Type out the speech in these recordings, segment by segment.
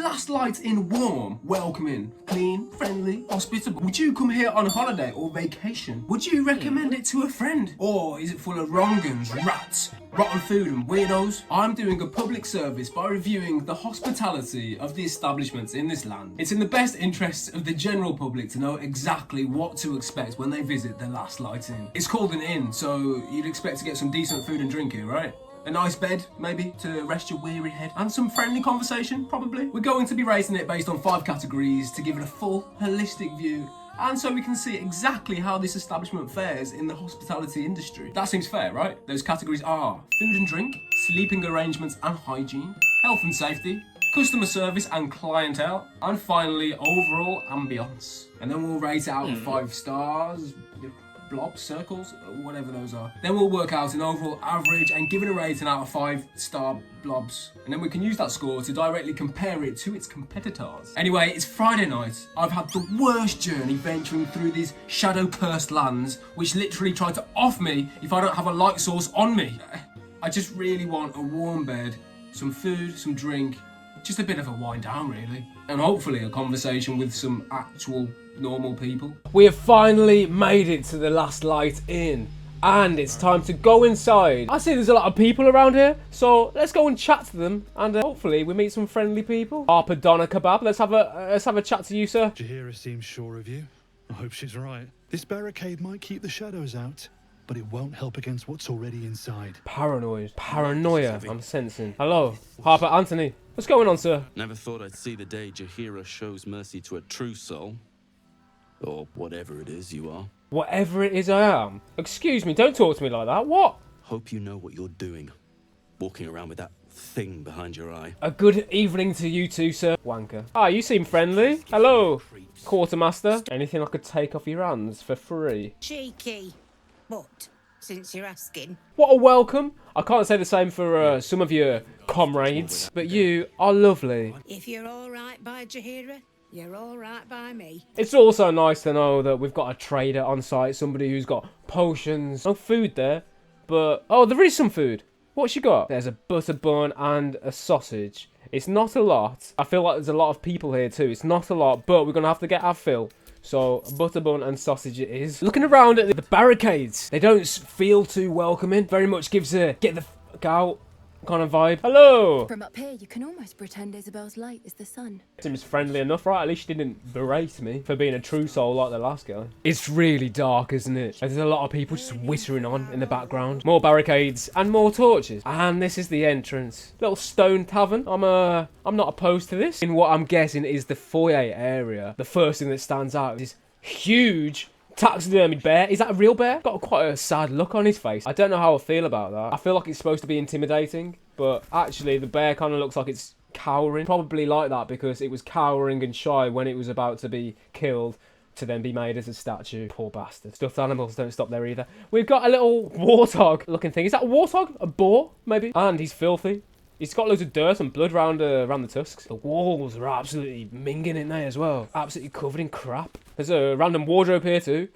Last Light Inn warm, welcoming, clean, friendly, hospitable? Would you come here on holiday or vacation? Would you recommend it to a friend? Or is it full of wrong'uns, rats, rotten food and weirdos? I'm doing a public service by reviewing the hospitality of the establishments in this land. It's in the best interests of the general public to know exactly what to expect when they visit the Last Light Inn. It's called an inn, so you'd expect to get some decent food and drink here, right? A nice bed, maybe, to rest your weary head. And some friendly conversation, probably. We're going to be rating it based on 5 categories to give it a full, holistic view. And so we can see exactly how this establishment fares in the hospitality industry. That seems fair, right? Those categories are food and drink, sleeping arrangements and hygiene, health and safety, customer service and clientele, and finally, overall ambience. And then we'll rate it out of 5 stars, blobs, circles, whatever those are. Then we'll work out an overall average and give it a rating out of 5-star blobs. And then we can use that score to directly compare it to its competitors. Anyway, it's Friday night. I've had the worst journey venturing through these shadow-cursed lands, which literally try to off me if I don't have a light source on me. I just really want a warm bed, some food, some drink, just a bit of a wind down really. And hopefully a conversation with some actual normal people. We have finally made it to the Last Light Inn, and it's time to go inside. I see there's a lot of people around here, so let's go and chat to them, and hopefully we meet some friendly people. Harper Donna Kebab, let's have a chat to you, sir. Jahira seems sure of you. I hope she's right. This barricade might keep the shadows out, but it won't help against what's already inside. Paranoia, I'm sensing. Hello, Harper Anthony. What's going on, sir? Never thought I'd see the day Jahira shows mercy to a true soul. Or whatever it is you are. Whatever it is I am? Excuse me, don't talk to me like that. What? Hope you know what you're doing. Walking around with that thing behind your eye. A good evening to you too, sir. Wanker. Ah, you seem friendly. Hello, Quartermaster. Anything I could take off your hands for free? Cheeky. But, since you're asking. What a welcome. I can't say the same for some of your comrades, but you are lovely. If you're alright by Jahira, you're alright by me. It's also nice to know that we've got a trader on site, somebody who's got potions. No food there, but... Oh, there is some food. What's she got? There's a butter bun and a sausage. It's not a lot. I feel like there's a lot of people here too. It's not a lot, but we're going to have to get our fill. So, butter bun and sausage it is. Looking around at the barricades, they don't feel too welcoming. Very much gives a get the fuck out kind of vibe. Hello! From up here, you can almost pretend Isabel's light is the sun. Seems friendly enough, right? At least she didn't berate me for being a true soul like the last guy. It's really dark, isn't it? There's a lot of people just whittering on in the background. More barricades and more torches. And this is the entrance. Little stone tavern. I'm not opposed to this. In what I'm guessing is the foyer area. The first thing that stands out is huge taxidermied bear. Is that a real bear? Got quite a sad look on his face. I don't know how I feel about that. I feel like it's supposed to be intimidating, but actually the bear kind of looks like it's cowering. Probably like that because it was cowering and shy when it was about to be killed to then be made as a statue. Poor bastard. Stuffed animals don't stop there either. We've got a little warthog looking thing. Is that a warthog? A boar, maybe? And he's filthy. He's got loads of dirt and blood around the tusks. The walls are absolutely minging in there as well. Absolutely covered in crap. There's a random wardrobe here too.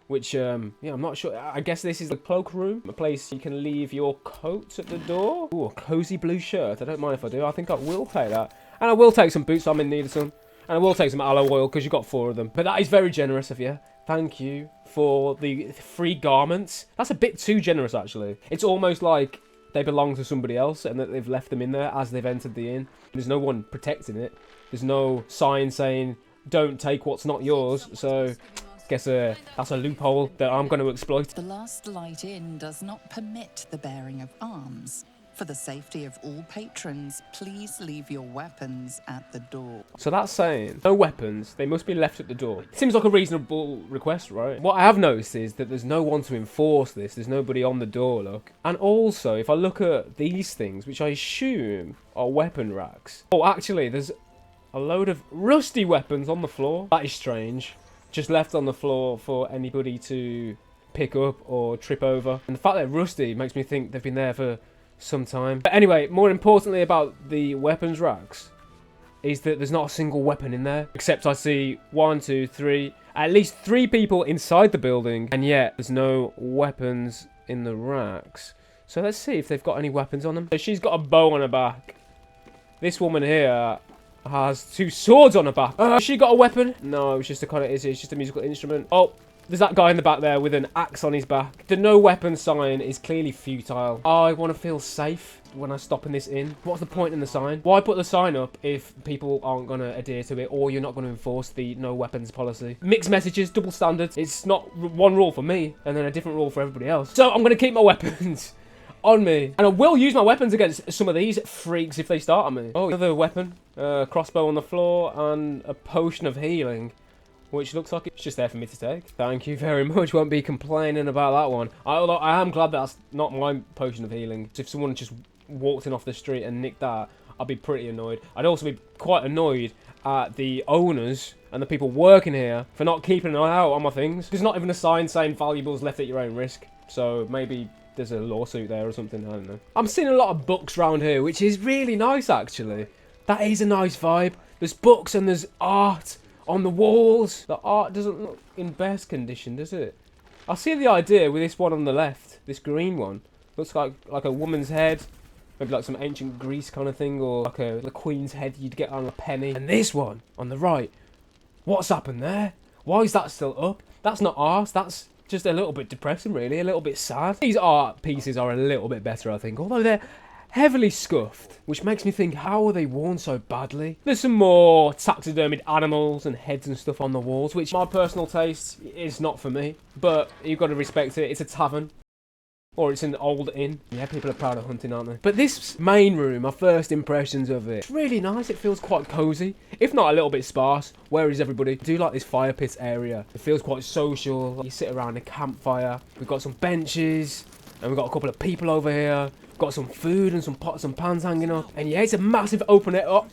Which, yeah, I'm not sure. I guess this is the cloak room. A place you can leave your coat at the door. Ooh, a cozy blue shirt. I don't mind if I do. I think I will take that. And I will take some boots. I'm in need of some. And I will take some aloe oil because you've got 4 of them. But that is very generous of you. Thank you for the free garments. That's a bit too generous, actually. It's almost like they belong to somebody else and that they've left them in there as they've entered the inn. There's no one protecting it. There's no sign saying, don't take what's not yours. So, guess that's a loophole that I'm going to exploit. The Last Light Inn does not permit the bearing of arms. For the safety of all patrons, please leave your weapons at the door. So that's saying no weapons, they must be left at the door. Seems like a reasonable request, right? What I have noticed is that there's no one to enforce this. There's nobody on the door, look. And also, if I look at these things, which I assume are weapon racks. Oh, actually, there's a load of rusty weapons on the floor. That is strange. Just left on the floor for anybody to pick up or trip over. And the fact they're rusty makes me think they've been there for some time. But anyway, more importantly about the weapons racks is that there's not a single weapon in there. Except I see 1, 2, 3, at least 3 people inside the building. And yet there's no weapons in the racks. So let's see if they've got any weapons on them. So she's got a bow on her back. This woman here has 2 swords on her back. Has she got a weapon? No, it's just a kind of, it's just a musical instrument. Oh, there's that guy in the back there with an axe on his back. The no weapon sign is clearly futile. I want to feel safe when I stop in this inn. What's the point in the sign? Why put the sign up if people aren't going to adhere to it, or you're not going to enforce the no weapons policy? Mixed messages, double standards. It's not one rule for me and then a different rule for everybody else. So I'm going to keep my weapons on me, and I will use my weapons against some of these freaks if they start on me. Oh, another weapon, crossbow on the floor, and a potion of healing, which looks like it's just there for me to take. Thank you very much. Won't be complaining about that one. Although I am glad that's not my potion of healing. If someone just walked in off the street and nicked that, I'd be pretty annoyed. I'd also be quite annoyed at the owners and the people working here for not keeping an eye out on my things. There's not even a sign saying valuables left at your own risk. So maybe there's a lawsuit there or something, I don't know. I'm seeing a lot of books around here, which is really nice, actually. That is a nice vibe. There's books and there's art on the walls. The art doesn't look in best condition, does it? I see the idea with this one on the left, this green one. Looks like a woman's head. Maybe like some ancient Greece kind of thing, or like the queen's head you'd get on a penny. And this one on the right, what's happened there? Why is that still up? That's not art, that's just a little bit depressing, really, a little bit sad. These art pieces are a little bit better, I think, although they're heavily scuffed, which makes me think, how are they worn so badly? There's some more taxidermied animals and heads and stuff on the walls, which my personal taste is not for me, but you've got to respect it. It's a tavern. Or it's an old inn. Yeah, people are proud of hunting, aren't they? But this main room, my first impressions of it, it's really nice. It feels quite cosy, if not a little bit sparse. Where is everybody? I do like this fire pit area. It feels quite social. You sit around a campfire. We've got some benches, and we've got a couple of people over here. We've got some food and some pots and pans hanging up. And yeah, it's a massive open it up.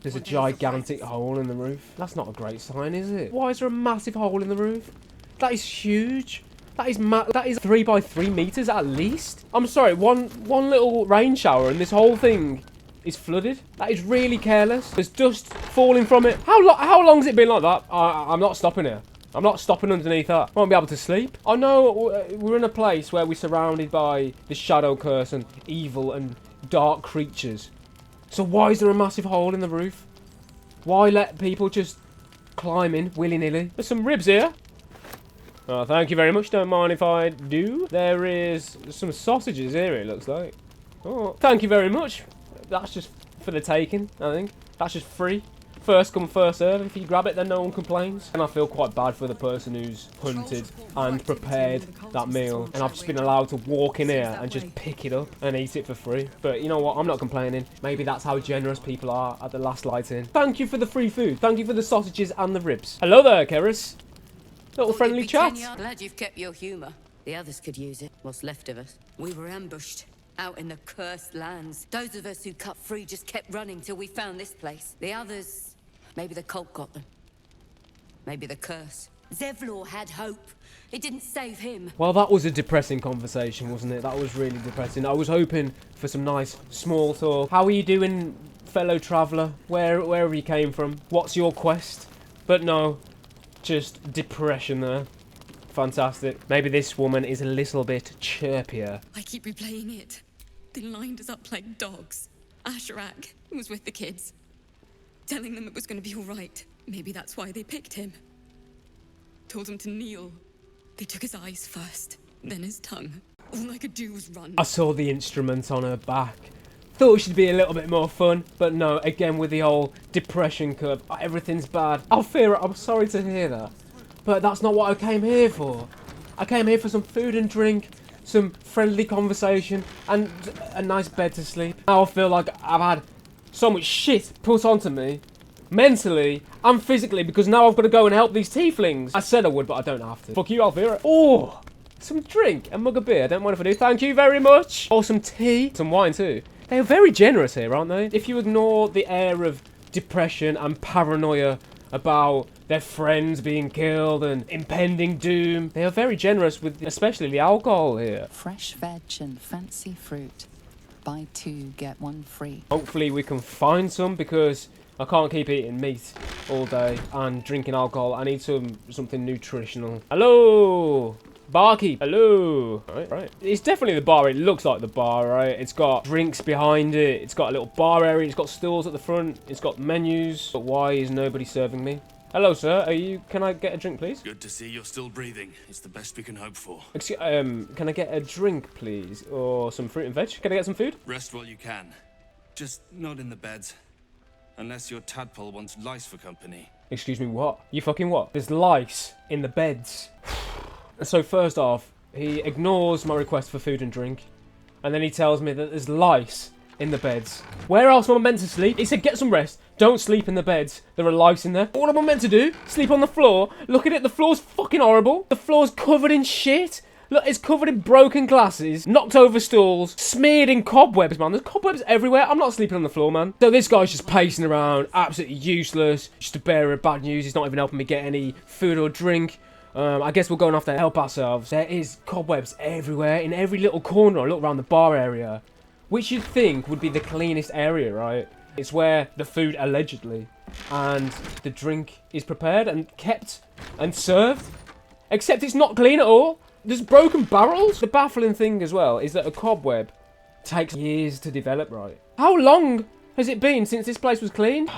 There's a gigantic hole in the roof. That's not a great sign, is it? Why is there a massive hole in the roof? That is huge. That is 3 by 3 meters at least. I'm sorry, one little rain shower and this whole thing is flooded. That is really careless. There's dust falling from it. How long has it been like that? I'm not stopping here. I'm not stopping underneath that. I won't be able to sleep. I know we're in a place where we're surrounded by the shadow curse and evil and dark creatures. So why is there a massive hole in the roof? Why let people just climb in willy-nilly? There's some ribs here. Oh, thank you very much. Don't mind if I do. There is some sausages here, it looks like. Oh, thank you very much. That's just for the taking, I think. That's just free. First come, first serve. If you grab it, then no one complains. And I feel quite bad for the person who's hunted and prepared that meal. And I've just been allowed to walk in here and just pick it up and eat it for free. But you know what? I'm not complaining. Maybe that's how generous people are at the Last Light Inn. Thank you for the free food. Thank you for the sausages and the ribs. Hello there, Keris. Little friendly chat. Glad you've kept your humour. The others could use it. What's left of us. We were ambushed out in the cursed lands. Those of us who cut free just kept running till we found this place. The others, maybe the cult got them. Maybe the curse. Zevlor had hope. It didn't save him. Well, that was a depressing conversation, wasn't it? That was really depressing. I was hoping for some nice small talk. How are you doing, fellow traveller? Wherever you came from? What's your quest? But no. Just depression there. Fantastic. Maybe this woman is a little bit chirpier. I keep replaying it. They lined us up like dogs. Asherak was with the kids, telling them it was going to be all right. Maybe that's why they picked him. Told him to kneel. They took his eyes first, then his tongue. All I could do was run. I saw the instrument on her back. Thought she'd be a little bit more fun, but no, again with the whole depression curve. Everything's bad. Alfira, I'm sorry to hear that. But that's not what I came here for. I came here for some food and drink, some friendly conversation, and a nice bed to sleep. Now I feel like I've had so much shit put onto me, mentally and physically, because now I've got to go and help these tieflings. I said I would, but I don't have to. Fuck you, Alfira. Oh, some drink, a mug of beer. Don't mind if I do. Thank you very much. Oh, some tea, some wine too. They are very generous here, aren't they? If you ignore the air of depression and paranoia about their friends being killed and impending doom, they are very generous with especially the alcohol here. Fresh veg and fancy fruit. Buy 2, get 1 free. Hopefully we can find some, because I can't keep eating meat all day and drinking alcohol. I need something nutritional. Hello! Barkeep, hello. Right. It's definitely the bar. It looks like the bar, right? It's got drinks behind it. It's got a little bar area. It's got stools at the front. It's got menus. But why is nobody serving me? Hello, sir. Can I get a drink, please? Good to see you're still breathing. It's the best we can hope for. Excuse, can I get a drink, please? Or some fruit and veg? Can I get some food? Rest while you can. Just not in the beds. Unless your tadpole wants lice for company. Excuse me, what? You fucking what? There's lice in the beds. So first off, he ignores my request for food and drink. And then he tells me that there's lice in the beds. Where else am I meant to sleep? He said, get some rest. Don't sleep in the beds. There are lice in there. What am I meant to do? Sleep on the floor? Look at it. The floor's fucking horrible. The floor's covered in shit. Look, it's covered in broken glasses, knocked over stools, smeared in cobwebs, man. There's cobwebs everywhere. I'm not sleeping on the floor, man. So this guy's just pacing around, absolutely useless. Just a bearer of bad news. He's not even helping me get any food or drink. I guess we're going off to help ourselves. There is cobwebs everywhere, in every little corner. I look around the bar area, which you'd think would be the cleanest area, right? It's where the food allegedly and the drink is prepared and kept and served. Except it's not clean at all. There's broken barrels. The baffling thing as well is that a cobweb takes years to develop, right? How long has it been since this place was cleaned?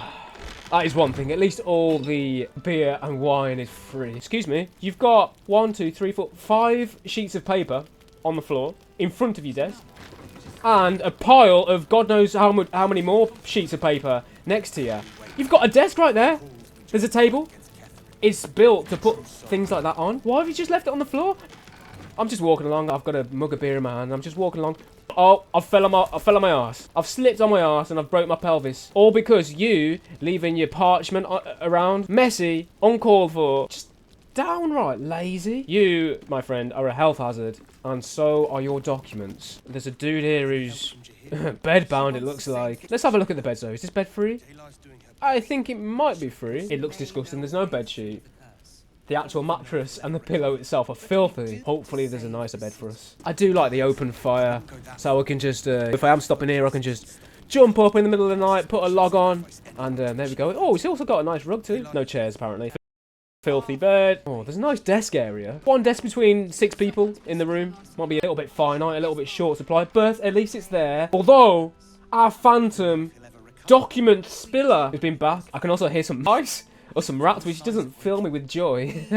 That is one thing. At least all the beer and wine is free. Excuse me. You've got 1, 2, 3, 4, 5 sheets of paper on the floor in front of your desk. And a pile of God knows how many more sheets of paper next to you. You've got a desk right there. There's a table. It's built to put things like that on. Why have you just left it on the floor? I'm just walking along. I've got a mug of beer in my hand. I'm just walking along. Oh, I fell on my arse. I've slipped on my arse and I've broke my pelvis. All because you leaving your parchment around. Messy, uncalled for. Just downright lazy. You, my friend, are a health hazard. And so are your documents. There's a dude here who's bedbound, it looks like. Let's have a look at the beds, though. Is this bed free? I think it might be free. It looks disgusting. There's no bed sheet. The actual mattress and the pillow itself are filthy. Hopefully there's a nicer bed for us. I do like the open fire. So I can just, if I am stopping here, I can just jump up in the middle of the night, put a log on. And there we go. Oh, it's also got a nice rug too. No chairs, apparently. Filthy bed. Oh, there's a nice desk area. One desk between 6 people in the room. Might be a little bit finite, a little bit short supply, but at least it's there. Although, our phantom document spiller has been back. I can also hear some mice or some rats, which doesn't fill me with joy.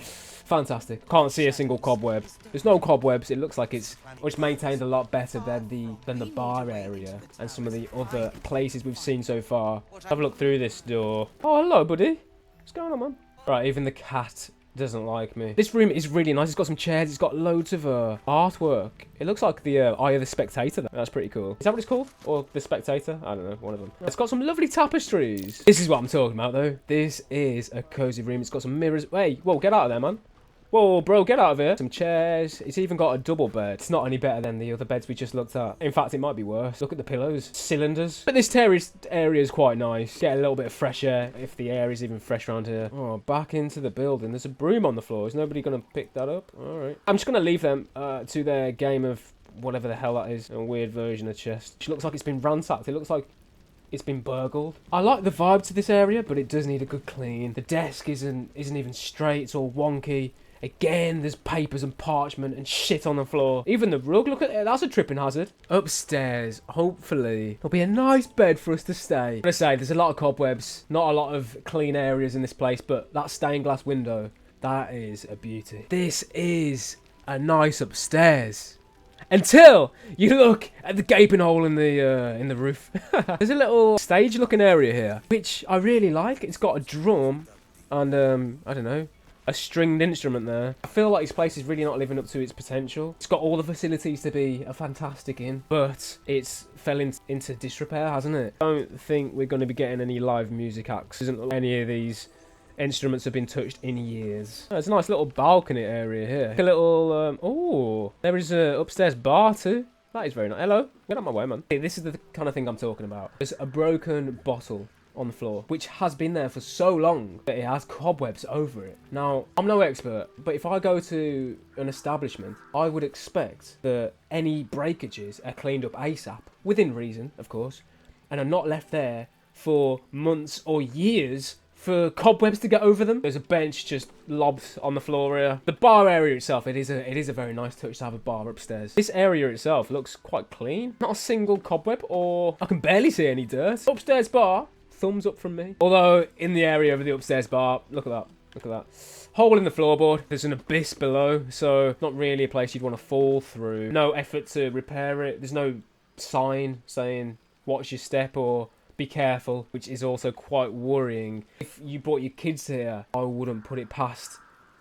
Fantastic. Can't see a single cobweb. There's no cobwebs. It looks like it's maintained a lot better than the bar area and some of the other places we've seen so far. Have a look through this door. Oh, hello, buddy. What's going on, man? Right, even the cat doesn't like me. This room is really nice. It's got some chairs. It's got loads of artwork. It looks like the Eye of the Spectator. That's pretty cool. Is that what it's called? Or the Spectator? I don't know. One of them. It's got some lovely tapestries. This is what I'm talking about, though. This is a cozy room. It's got some mirrors. Hey, whoa, get out of there, man. Whoa, bro, get out of here. Some chairs. It's even got a double bed. It's not any better than the other beds we just looked at. In fact, it might be worse. Look at the pillows. Cylinders. But this area is quite nice. Get a little bit of fresh air, if the air is even fresh around here. Oh, back into the building. There's a broom on the floor. Is nobody going to pick that up? All right. I'm just going to leave them to their game of whatever the hell that is. A weird version of chess. It looks like it's been ransacked. It looks like it's been burgled. I like the vibe to this area, but it does need a good clean. The desk isn't even straight. It's all wonky. Again, there's papers and parchment and shit on the floor. Even the rug, look at it, that's a tripping hazard. Upstairs, hopefully, there'll be a nice bed for us to stay. I'm gonna say, there's a lot of cobwebs, not a lot of clean areas in this place, but that stained glass window, that is a beauty. This is a nice upstairs. Until you look at the gaping hole in the roof. There's a little stage-looking area here, which I really like. It's got a drum and, I don't know, a stringed instrument there. I feel like this place is really not living up to its potential. It's got all the facilities to be a fantastic inn, but it's fell into disrepair, hasn't it? I don't think we're going to be getting any live music acts. Any of these instruments have been touched in years. Oh, it's a nice little balcony area here. A little, oh, there is a upstairs bar too. That is very nice. Hello, get out my way, man. Hey, this is the kind of thing I'm talking about. There's a broken bottle on the floor, which has been there for so long that it has cobwebs over it. Now, I'm no expert, but if I go to an establishment, I would expect that any breakages are cleaned up ASAP, within reason, of course, and are not left there for months or years for cobwebs to get over them. There's a bench just lobbed on the floor here. The bar area itself, it is a very nice touch to have a bar upstairs. This area itself looks quite clean. Not a single cobweb, or I can barely see any dirt. Upstairs bar, thumbs up from me. Although in the area of the upstairs bar, look at that. Look at that. Hole in the floorboard. There's an abyss below, so not really a place you'd want to fall through. No effort to repair it. There's no sign saying watch your step or be careful, which is also quite worrying. If you brought your kids here, I wouldn't put it past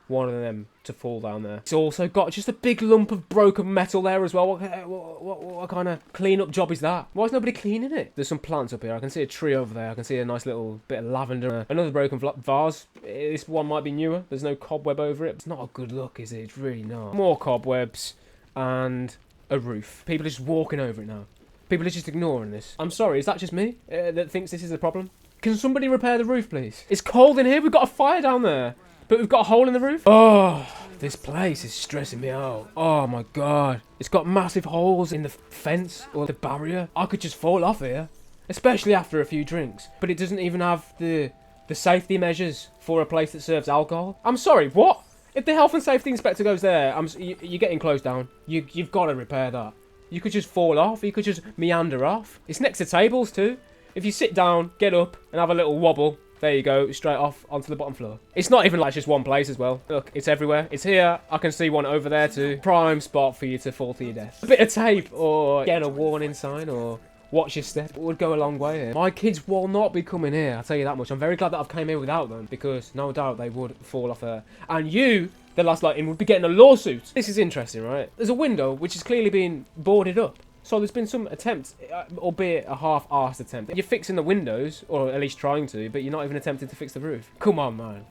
one of them to fall down there. It's also got just a big lump of broken metal there as well. What kind of clean-up job is that? Why is nobody cleaning it? There's some plants up here. I can see a tree over there. I can see a nice little bit of lavender. Another broken vase. This one might be newer. There's no cobweb over it. It's not a good look, is it? It's really not. More cobwebs and a roof. People are just walking over it now. People are just ignoring this. I'm sorry, is that just me that thinks this is a problem? Can somebody repair the roof, please? It's cold in here. We've got a fire down there. But we've got a hole in the roof. Oh, this place is stressing me out. Oh my god. It's got massive holes in the fence or the barrier. I could just fall off here. Especially after a few drinks. But it doesn't even have the safety measures for a place that serves alcohol. I'm sorry, what? If the health and safety inspector goes there, you're getting closed down. You've got to repair that. You could just fall off. You could just meander off. It's next to tables too. If you sit down, get up and have a little wobble, there you go, straight off onto the bottom floor. It's not even like just one place as well. Look, it's everywhere. It's here. I can see one over there too. Prime spot for you to fall to your death. A bit of tape or get a warning sign or watch your step would go a long way here. My kids will not be coming here, I'll tell you that much. I'm very glad that I've came here without them because no doubt they would fall off there. And you, the last light in, would be getting a lawsuit. This is interesting, right? There's a window which is clearly being boarded up. So there's been some attempts, albeit a half-arsed attempt. You're fixing the windows, or at least trying to, but you're not even attempting to fix the roof. Come on, man.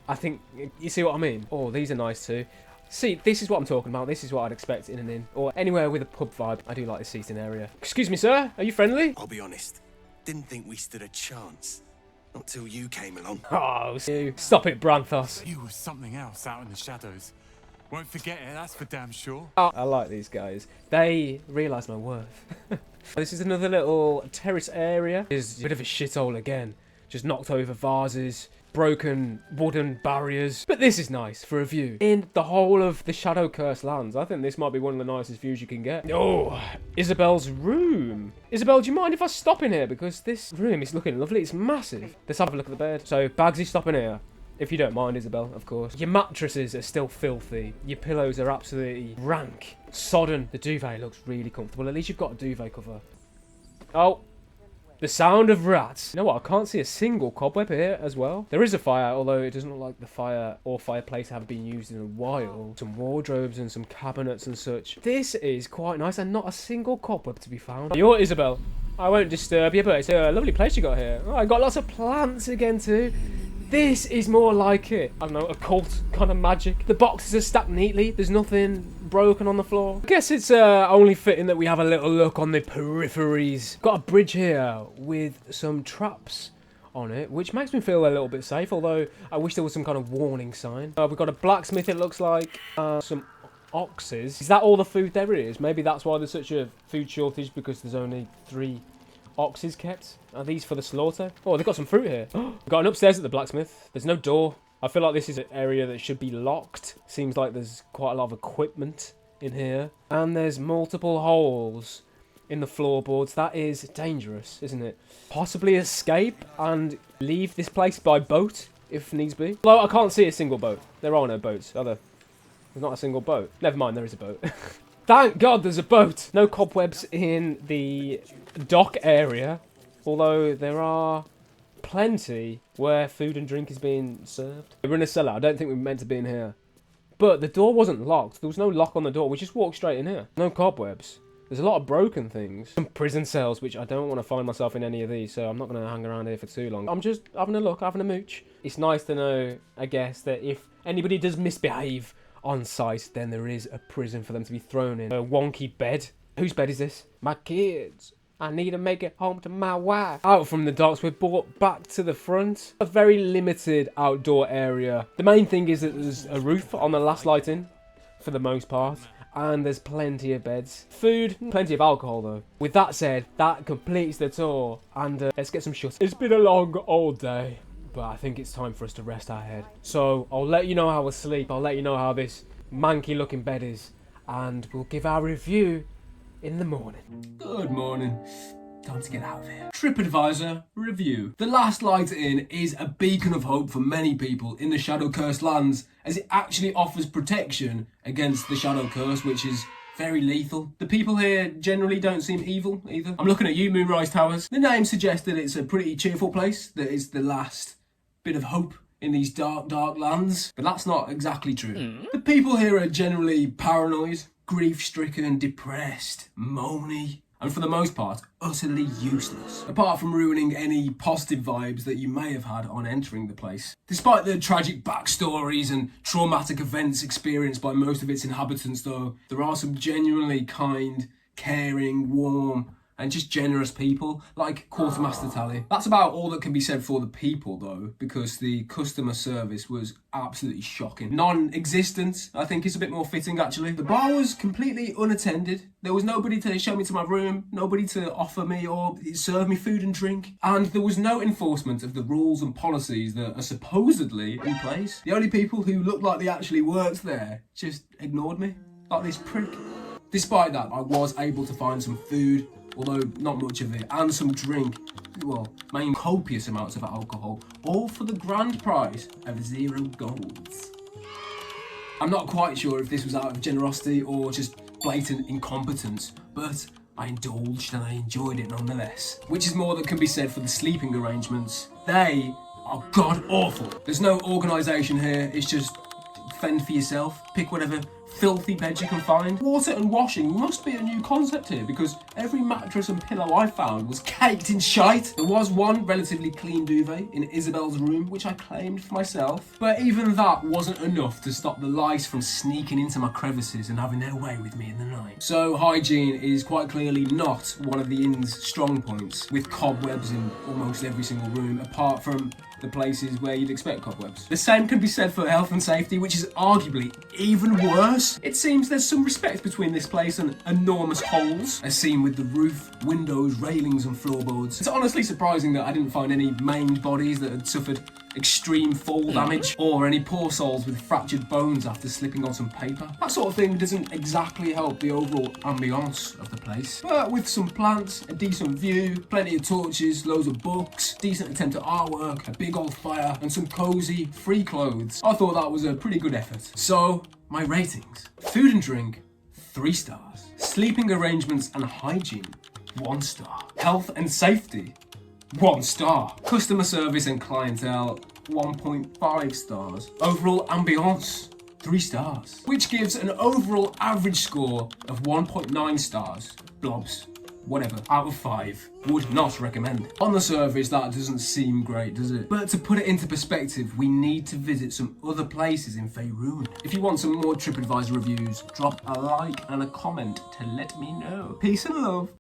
I think, you see what I mean? Oh, these are nice too. See, this is what I'm talking about. This is what I'd expect in an inn, or anywhere with a pub vibe. I do like this seating area. Excuse me, sir. Are you friendly? I'll be honest. Didn't think we stood a chance. Not till you came along. Oh, you. Stop it, Branthos. You were something else out in the shadows. Won't forget it, that's for damn sure. Oh, I like these guys. They realise my worth. This is another little terrace area. It's a bit of a shithole again. Just knocked over vases, broken wooden barriers. But this is nice for a view. In the whole of the Shadow Cursed lands, I think this might be one of the nicest views you can get. Oh, Isobel's room. Isobel, do you mind if I stop in here? Because this room is looking lovely. It's massive. Let's have a look at the bed. So, Bagsy, stop in here. If you don't mind, Isobel, of course. Your mattresses are still filthy. Your pillows are absolutely rank. Sodden. The duvet looks really comfortable. At least you've got a duvet cover. Oh. The sound of rats. You know what? I can't see a single cobweb here as well. There is a fire, although it doesn't look like the fire or fireplace have been used in a while. Some wardrobes and some cabinets and such. This is quite nice and not a single cobweb to be found. You're Isobel. I won't disturb you, but it's a lovely place you got here. Oh, I got lots of plants again too. This is more like it. I don't know, occult kind of magic. The boxes are stacked neatly. There's nothing broken on the floor. I guess it's only fitting that we have a little look on the peripheries. Got a bridge here with some traps on it, which makes me feel a little bit safe, although I wish there was some kind of warning sign. We've got a blacksmith, it looks like. Some oxes. Is that all the food there is? Maybe that's why there's such a food shortage, because there's only 3 oxes kept. Are these for the slaughter? Oh, they've got some fruit here. We've got an upstairs at the blacksmith. There's no door. I feel like this is an area that should be locked. Seems like there's quite a lot of equipment in here. And there's multiple holes in the floorboards. That is dangerous, isn't it? Possibly escape and leave this place by boat, if needs be. Although I can't see a single boat. There are no boats, are there? There's not a single boat. Never mind, there is a boat. Thank God there's a boat. No cobwebs in the dock area, although there are plenty where food and drink is being served. We're in a cellar. I don't think we're meant to be in here. But the door wasn't locked. There was no lock on the door. We just walked straight in here. No cobwebs. There's a lot of broken things. Some prison cells, which I don't want to find myself in any of these, so I'm not going to hang around here for too long. I'm just having a look, having a mooch. It's nice to know, I guess, that if anybody does misbehave on site, then there is a prison for them to be thrown in. A wonky bed. Whose bed is this? My kids. I need to make it home to my wife. Out from the docks, we're brought back to the front. A very limited outdoor area. The main thing is that there's a roof on the last light in, for the most part. And there's plenty of beds. Food, plenty of alcohol though. With that said, that completes the tour. And let's get some shots. It's been a long old day. but I think it's time for us to rest our head. So I'll let you know how we sleep, I'll let you know how this manky looking bed is, and we'll give our review in the morning. Good morning. Time to get out of here. Tripadvisor review. The Last Light Inn is a beacon of hope for many people in the Shadow Cursed lands, as it actually offers protection against the Shadow Curse, which is very lethal. The people here generally don't seem evil either. I'm looking at you, Moonrise Towers. The name suggests that it's a pretty cheerful place, that it's the last bit of hope in these dark, dark lands, but that's not exactly true. The people here are generally paranoid, grief-stricken, depressed, moany, and for the most part, utterly useless, apart from ruining any positive vibes that you may have had on entering the place. Despite the tragic backstories and traumatic events experienced by most of its inhabitants though, there are some genuinely kind, caring, warm, and just generous people, like Quartermaster Tally. That's about all that can be said for the people though, because the customer service was absolutely shocking. Non-existent, I think, is a bit more fitting actually. The bar was completely unattended. There was nobody to show me to my room, nobody to offer me or serve me food and drink, and there was no enforcement of the rules and policies that are supposedly in place. The only people who looked like they actually worked there just ignored me, like this prick. Despite that, I was able to find some food, although not much of it, and some drink, well, mainly copious amounts of alcohol, all for the grand prize of 0 golds. I'm not quite sure if this was out of generosity or just blatant incompetence, but I indulged and I enjoyed it nonetheless. Which is more than can be said for the sleeping arrangements. They are god awful. There's no organisation here, it's just fend for yourself, pick whatever filthy bed you can find. Water and washing must be a new concept here, because every mattress and pillow I found was caked in shite. There was one relatively clean duvet in Isobel's room, which I claimed for myself, but even that wasn't enough to stop the lice from sneaking into my crevices and having their way with me in the night. So hygiene is quite clearly not one of the inn's strong points, with cobwebs in almost every single room, apart from the places where you'd expect cobwebs. The same can be said for health and safety, which is arguably even worse. It seems there's some respect between this place and enormous holes, as seen with the roof, windows, railings and floorboards. It's honestly surprising that I didn't find any maimed bodies that had suffered extreme fall damage, or any poor souls with fractured bones after slipping on some paper. That sort of thing doesn't exactly help the overall ambiance of the place. But with some plants, a decent view, plenty of torches, loads of books, decent attempt at artwork, a big old fire, and some cozy, free clothes, I thought that was a pretty good effort. So, my ratings. Food and drink, 3 stars. Sleeping arrangements and hygiene, 1 star. Health and safety, 1 star. Customer service and clientele, 1.5 stars. Overall ambiance, 3 stars. Which gives an overall average score of 1.9 stars. Blobs. Whatever, out of 5. Would not recommend. On the surface, that doesn't seem great, does it? But to put it into perspective, we need to visit some other places in Faerun. If you want some more TripAdvisor reviews, drop a like and a comment to let me know. Peace and love.